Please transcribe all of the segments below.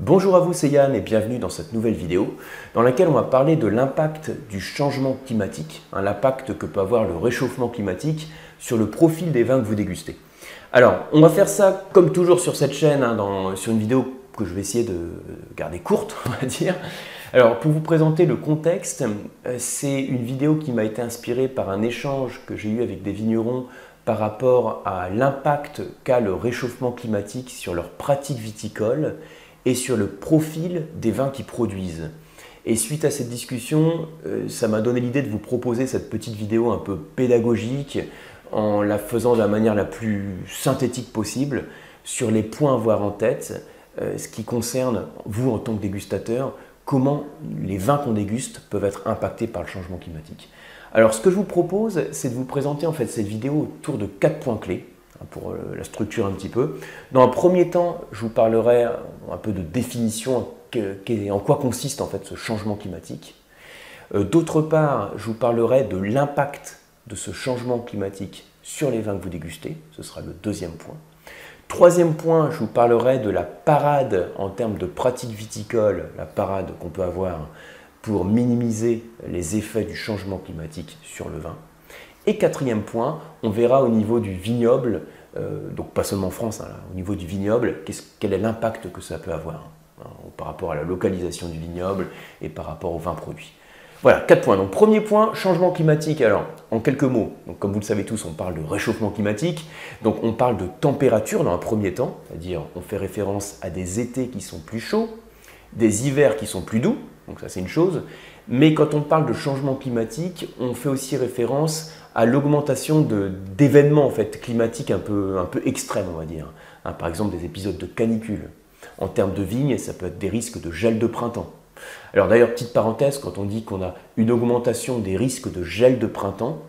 Bonjour à vous, c'est Yann et bienvenue dans cette nouvelle vidéo dans laquelle on va parler de l'impact du changement climatique, l'impact que peut avoir le réchauffement climatique sur le profil des vins que vous dégustez. Alors, on va faire ça comme toujours sur cette chaîne, sur une vidéo que je vais essayer de garder courte, on va dire. Alors, pour vous présenter le contexte, c'est une vidéo qui m'a été inspirée par un échange que j'ai eu avec des vignerons par rapport à l'impact qu'a le réchauffement climatique sur leurs pratiques viticoles et sur le profil des vins qu'ils produisent. Et suite à cette discussion, ça m'a donné l'idée de vous proposer cette petite vidéo un peu pédagogique en la faisant de la manière la plus synthétique possible sur les points à avoir en tête, ce qui concerne vous en tant que dégustateur, comment les vins qu'on déguste peuvent être impactés par le changement climatique. Alors ce que je vous propose, c'est de vous présenter en fait cette vidéo autour de 4 points clés, pour la structure un petit peu. Dans un premier temps, je vous parlerai un peu de définition, en quoi consiste en fait ce changement climatique. D'autre part, je vous parlerai de l'impact de ce changement climatique sur les vins que vous dégustez, ce sera le deuxième point. Troisième point, je vous parlerai de la parade en termes de pratique viticole, la parade qu'on peut avoir pour minimiser les effets du changement climatique sur le vin. Et quatrième point, on verra au niveau du vignoble, donc pas seulement en France, au niveau du vignoble, quel est l'impact que ça peut avoir par rapport à la localisation du vignoble et par rapport aux vins produits. Voilà, 4 points. Donc premier point, changement climatique. Alors, en quelques mots, donc, comme vous le savez tous, on parle de réchauffement climatique. Donc on parle de température dans un premier temps, c'est-à-dire on fait référence à des étés qui sont plus chauds, des hivers qui sont plus doux, donc ça c'est une chose. Mais quand on parle de changement climatique, on fait aussi référence à l'augmentation d'événements en fait, climatiques un peu extrêmes, on va dire. Par exemple, des épisodes de canicule. En termes de vignes, ça peut être des risques de gel de printemps. Alors d'ailleurs, petite parenthèse, quand on dit qu'on a une augmentation des risques de gel de printemps,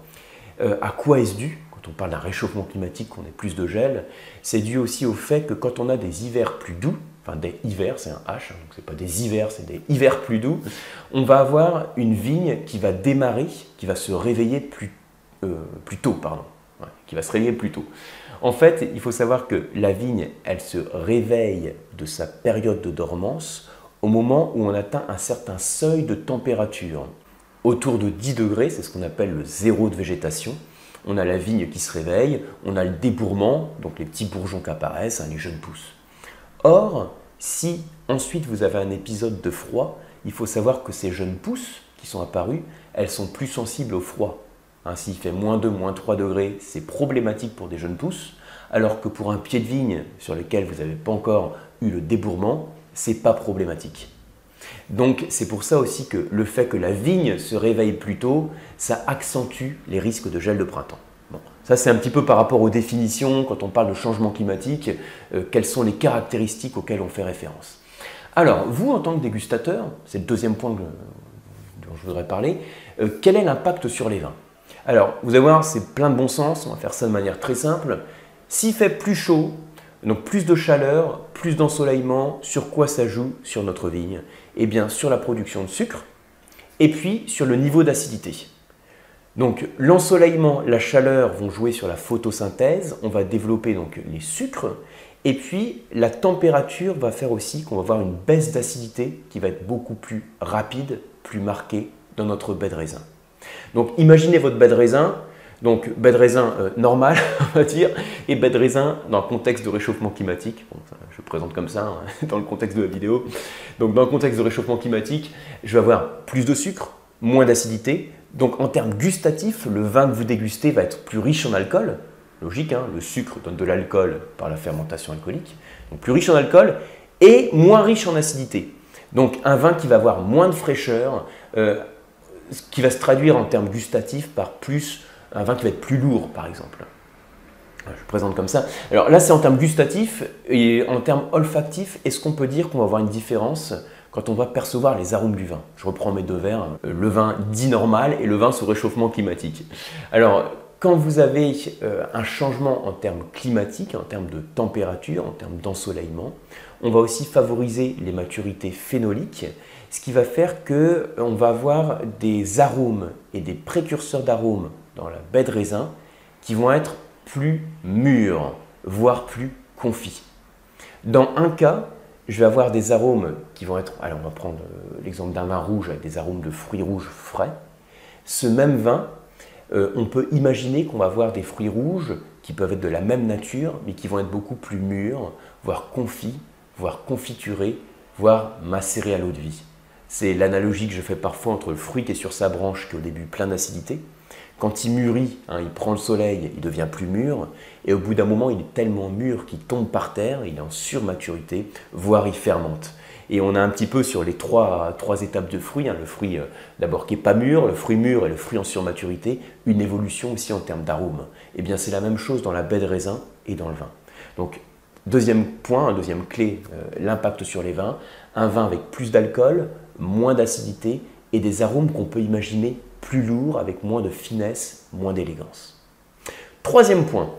à quoi est-ce dû? Quand on parle d'un réchauffement climatique, qu'on ait plus de gel, c'est dû aussi au fait que quand on a des hivers plus doux, enfin des hivers, c'est un H, donc c'est pas des hivers, c'est des hivers plus doux, on va avoir une vigne qui va démarrer, qui va se réveiller plus tôt, qui va se réveiller plus tôt. En fait, il faut savoir que la vigne, elle se réveille de sa période de dormance au moment où on atteint un certain seuil de température. Autour de 10 degrés, c'est ce qu'on appelle le zéro de végétation. On a la vigne qui se réveille, on a le débourrement, donc les petits bourgeons qui apparaissent, les jeunes pousses. Or, si ensuite vous avez un épisode de froid, il faut savoir que ces jeunes pousses qui sont apparues, elles sont plus sensibles au froid. S'il fait -2, -3 degrés, c'est problématique pour des jeunes pousses, alors que pour un pied de vigne sur lequel vous n'avez pas encore eu le débourrement, ce n'est pas problématique. Donc c'est pour ça aussi que le fait que la vigne se réveille plus tôt, ça accentue les risques de gel de printemps. Bon, ça c'est un petit peu par rapport aux définitions, quand on parle de changement climatique, quelles sont les caractéristiques auxquelles on fait référence. Alors, vous en tant que dégustateur, c'est le deuxième point dont je voudrais parler, quel est l'impact sur les vins? Alors, vous allez voir, c'est plein de bon sens, on va faire ça de manière très simple. S'il fait plus chaud, donc plus de chaleur, plus d'ensoleillement, sur quoi ça joue sur notre vigne? Eh bien, sur la production de sucre et puis sur le niveau d'acidité. Donc, l'ensoleillement, la chaleur vont jouer sur la photosynthèse, on va développer donc les sucres et puis la température va faire aussi qu'on va avoir une baisse d'acidité qui va être beaucoup plus rapide, plus marquée dans notre baie de raisin. Donc imaginez votre baie de raisin, donc baie de raisin normal, on va dire, et baie de raisin dans le contexte de réchauffement climatique. Bon, je le présente comme ça dans le contexte de la vidéo. Donc dans le contexte de réchauffement climatique, je vais avoir plus de sucre, moins d'acidité. Donc en termes gustatifs, le vin que vous dégustez va être plus riche en alcool. Logique, le sucre donne de l'alcool par la fermentation alcoolique. Donc plus riche en alcool et moins riche en acidité. Donc un vin qui va avoir moins de fraîcheur, ce qui va se traduire en termes gustatifs par un vin qui va être plus lourd, par exemple. Je le présente comme ça. Alors là, c'est en termes gustatifs et en termes olfactifs. Est-ce qu'on peut dire qu'on va avoir une différence quand on va percevoir les arômes du vin? Je reprends mes deux verres, le vin dit normal et le vin sous réchauffement climatique. Alors, quand vous avez un changement en termes climatiques, en termes de température, en termes d'ensoleillement, on va aussi favoriser les maturités phénoliques, ce qui va faire qu'on va avoir des arômes et des précurseurs d'arômes dans la baie de raisin qui vont être plus mûrs, voire plus confits. Dans un cas, je vais avoir des arômes qui vont être, alors on va prendre l'exemple d'un vin rouge avec des arômes de fruits rouges frais. Ce même vin, on peut imaginer qu'on va avoir des fruits rouges qui peuvent être de la même nature, mais qui vont être beaucoup plus mûrs, voire confits, voire confiturés, voire macérés à l'eau de vie. C'est l'analogie que je fais parfois entre le fruit qui est sur sa branche, qui est au début plein d'acidité. Quand il mûrit, il prend le soleil, il devient plus mûr, et au bout d'un moment, il est tellement mûr qu'il tombe par terre, il est en surmaturité, voire il fermente. Et on a un petit peu sur les trois étapes de fruits, le fruit d'abord qui n'est pas mûr, le fruit mûr et le fruit en surmaturité, une évolution aussi en termes d'arôme. Et bien c'est la même chose dans la baie de raisin et dans le vin. Donc deuxième point, deuxième clé, l'impact sur les vins, un vin avec plus d'alcool, moins d'acidité et des arômes qu'on peut imaginer plus lourds, avec moins de finesse, moins d'élégance. Troisième point,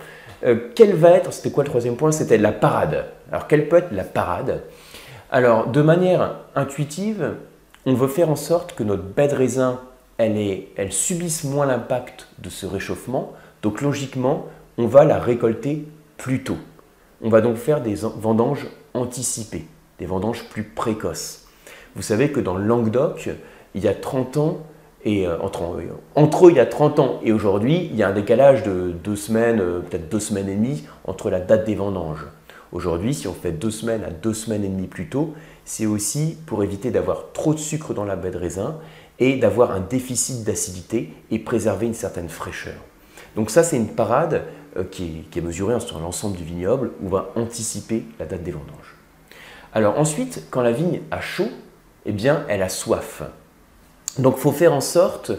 quel va être, c'était quoi le troisième point? C'était la parade. Alors quelle peut être la parade? Alors de manière intuitive, on veut faire en sorte que notre baie de raisin, elle subisse moins l'impact de ce réchauffement, donc logiquement, on va la récolter plus tôt. On va donc faire des vendanges anticipées, des vendanges plus précoces. Vous savez que dans le Languedoc, il y a 30 ans, et entre eux, il y a 30 ans et aujourd'hui, il y a un décalage de 2 semaines, peut-être 2 semaines et demie entre la date des vendanges. Aujourd'hui, si on fait 2 semaines à 2 semaines et demie plus tôt, c'est aussi pour éviter d'avoir trop de sucre dans la baie de raisin et d'avoir un déficit d'acidité et préserver une certaine fraîcheur. Donc ça, c'est une parade qui est mesurée sur l'ensemble du vignoble où on va anticiper la date des vendanges. Alors ensuite, quand la vigne a chaud, eh bien, elle a soif. Donc il faut faire en sorte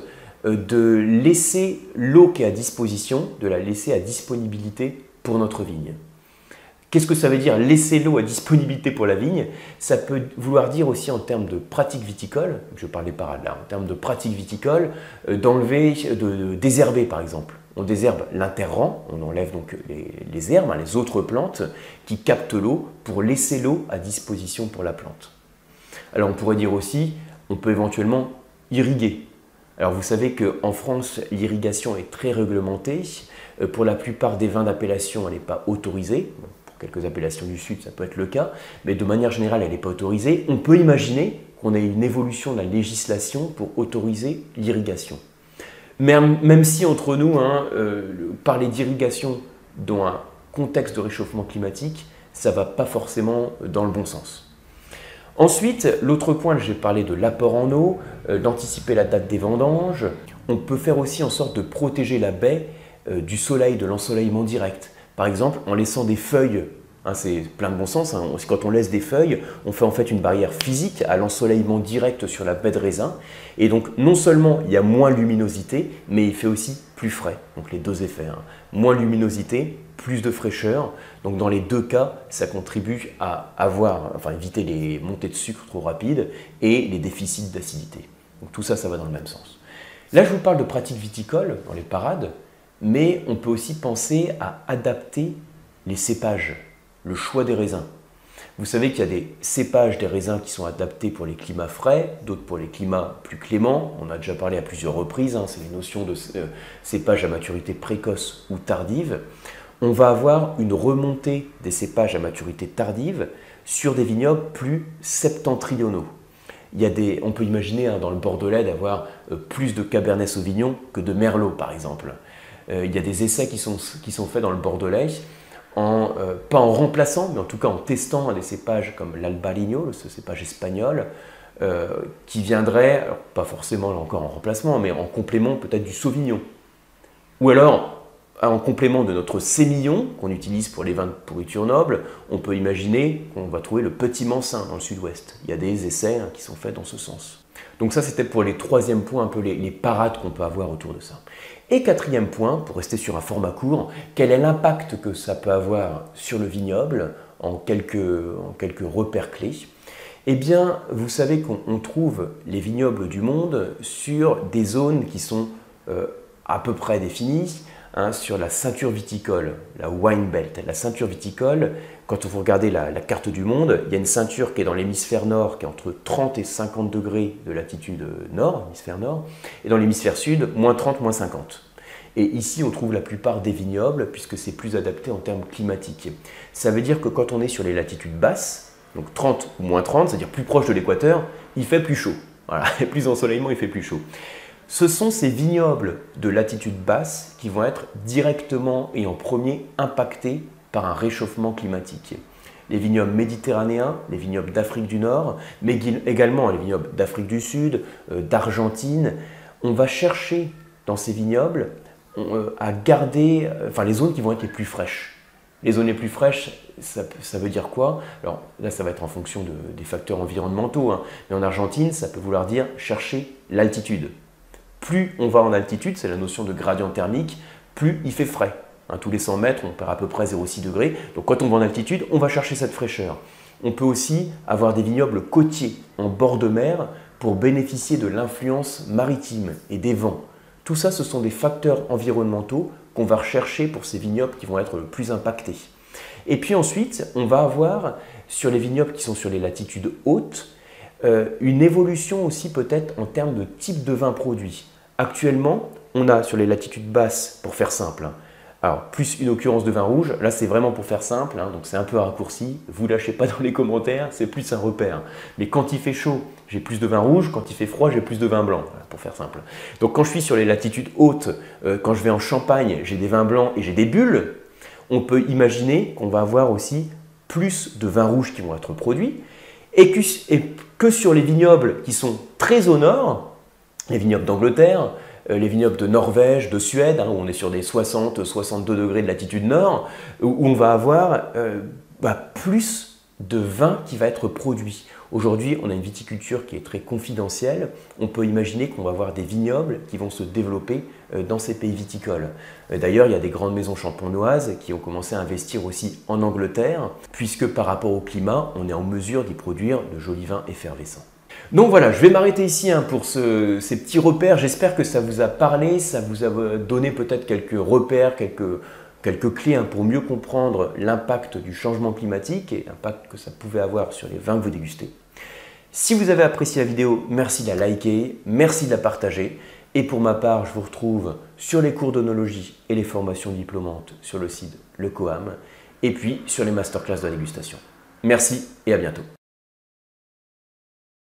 de laisser l'eau qui est à disposition, de la laisser à disponibilité pour notre vigne. Qu'est-ce que ça veut dire laisser l'eau à disponibilité pour la vigne? Ça peut vouloir dire aussi en termes de pratique viticole, je parle des parades là, en termes de pratique viticole, d'enlever, de désherber par exemple. On désherbe l'interrang, on enlève donc les herbes, les autres plantes qui captent l'eau pour laisser l'eau à disposition pour la plante. Alors on pourrait dire aussi, on peut éventuellement irriguer. Alors vous savez qu'en France, l'irrigation est très réglementée. Pour la plupart des vins d'appellation, elle n'est pas autorisée. Pour quelques appellations du Sud, ça peut être le cas. Mais de manière générale, elle n'est pas autorisée. On peut imaginer qu'on ait une évolution de la législation pour autoriser l'irrigation. Même si entre nous, parler d'irrigation dans un contexte de réchauffement climatique, ça ne va pas forcément dans le bon sens. Ensuite, l'autre point, j'ai parlé de l'apport en eau, d'anticiper la date des vendanges. On peut faire aussi en sorte de protéger la baie du soleil, de l'ensoleillement direct. Par exemple, en laissant des feuilles, c'est plein de bon sens, quand on laisse des feuilles, on fait en fait une barrière physique à l'ensoleillement direct sur la baie de raisin. Et donc, non seulement il y a moins de luminosité, mais il fait aussi plus frais. Donc les deux effets, moins de luminosité, plus de fraîcheur. Donc dans les deux cas, ça contribue à éviter les montées de sucre trop rapides et les déficits d'acidité. Donc tout ça, ça va dans le même sens. Là, je vous parle de pratiques viticoles dans les parades, mais on peut aussi penser à adapter les cépages, le choix des raisins. Vous savez qu'il y a des cépages des raisins qui sont adaptés pour les climats frais, d'autres pour les climats plus cléments. On a déjà parlé à plusieurs reprises, c'est les notions de cépages à maturité précoce ou tardive. On va avoir une remontée des cépages à maturité tardive sur des vignobles plus septentrionaux. On peut imaginer dans le Bordelais d'avoir plus de Cabernet Sauvignon que de Merlot par exemple. Il y a des essais qui sont faits dans le Bordelais, pas en remplaçant, mais en tout cas en testant des cépages comme l'Albarino, ce cépage espagnol, qui viendrait, alors pas forcément là encore en remplacement, mais en complément peut-être du Sauvignon. Ou alors, en complément de notre sémillon qu'on utilise pour les vins de pourriture noble, on peut imaginer qu'on va trouver le petit Mansin dans le sud-ouest. Il y a des essais qui sont faits dans ce sens. Donc ça, c'était pour les troisième points, un peu les parades qu'on peut avoir autour de ça. Et quatrième point, pour rester sur un format court, quel est l'impact que ça peut avoir sur le vignoble en quelques repères clés? Eh bien, vous savez qu'on trouve les vignobles du monde sur des zones qui sont à peu près définies, sur la ceinture viticole, la wine belt. La ceinture viticole, quand vous regardez la carte du monde, il y a une ceinture qui est dans l'hémisphère nord, qui est entre 30 et 50 degrés de latitude nord, hémisphère nord, et dans l'hémisphère sud, moins 30, moins 50. Et ici, on trouve la plupart des vignobles, puisque c'est plus adapté en termes climatiques. Ça veut dire que quand on est sur les latitudes basses, donc 30 ou moins 30, c'est-à-dire plus proche de l'équateur, il fait plus chaud. Voilà, plus d'ensoleillement, il fait plus chaud. Ce sont ces vignobles de latitude basse qui vont être directement et en premier impactés par un réchauffement climatique. Les vignobles méditerranéens, les vignobles d'Afrique du Nord, mais également les vignobles d'Afrique du Sud, d'Argentine. On va chercher dans ces vignobles à garder les zones qui vont être les plus fraîches. Les zones les plus fraîches, ça veut dire quoi? Alors là, ça va être en fonction des facteurs environnementaux, hein, mais en Argentine, ça peut vouloir dire chercher l'altitude. Plus on va en altitude, c'est la notion de gradient thermique, plus il fait frais. Hein, tous les 100 mètres, on perd à peu près 0,6 degrés. Donc quand on va en altitude, on va chercher cette fraîcheur. On peut aussi avoir des vignobles côtiers en bord de mer pour bénéficier de l'influence maritime et des vents. Tout ça, ce sont des facteurs environnementaux qu'on va rechercher pour ces vignobles qui vont être le plus impactés. Et puis ensuite, on va avoir sur les vignobles qui sont sur les latitudes hautes, une évolution aussi peut-être en termes de type de vin produit. Actuellement, on a sur les latitudes basses, pour faire simple, hein, alors plus une occurrence de vin rouge, là c'est vraiment pour faire simple, hein, donc c'est un peu un raccourci, vous lâchez pas dans les commentaires, c'est plus un repère. Mais quand il fait chaud, j'ai plus de vin rouge, quand il fait froid, j'ai plus de vin blanc, voilà, pour faire simple. Donc quand je suis sur les latitudes hautes, quand je vais en Champagne, j'ai des vins blancs et j'ai des bulles, on peut imaginer qu'on va avoir aussi plus de vins rouges qui vont être produits, et que sur les vignobles qui sont très au nord, les vignobles d'Angleterre, les vignobles de Norvège, de Suède, hein, où on est sur des 60-62 degrés de latitude nord, où on va avoir plus de vin qui va être produit. Aujourd'hui, on a une viticulture qui est très confidentielle. On peut imaginer qu'on va avoir des vignobles qui vont se développer dans ces pays viticoles. D'ailleurs, il y a des grandes maisons champenoises qui ont commencé à investir aussi en Angleterre, puisque par rapport au climat, on est en mesure d'y produire de jolis vins effervescents. Donc voilà, je vais m'arrêter ici pour ces petits repères. J'espère que ça vous a parlé, ça vous a donné peut-être quelques repères, quelques clés pour mieux comprendre l'impact du changement climatique et l'impact que ça pouvait avoir sur les vins que vous dégustez. Si vous avez apprécié la vidéo, merci de la liker, merci de la partager. Et pour ma part, je vous retrouve sur les cours d'œnologie et les formations diplômantes sur le site Le Coam et puis sur les masterclass de la dégustation. Merci et à bientôt.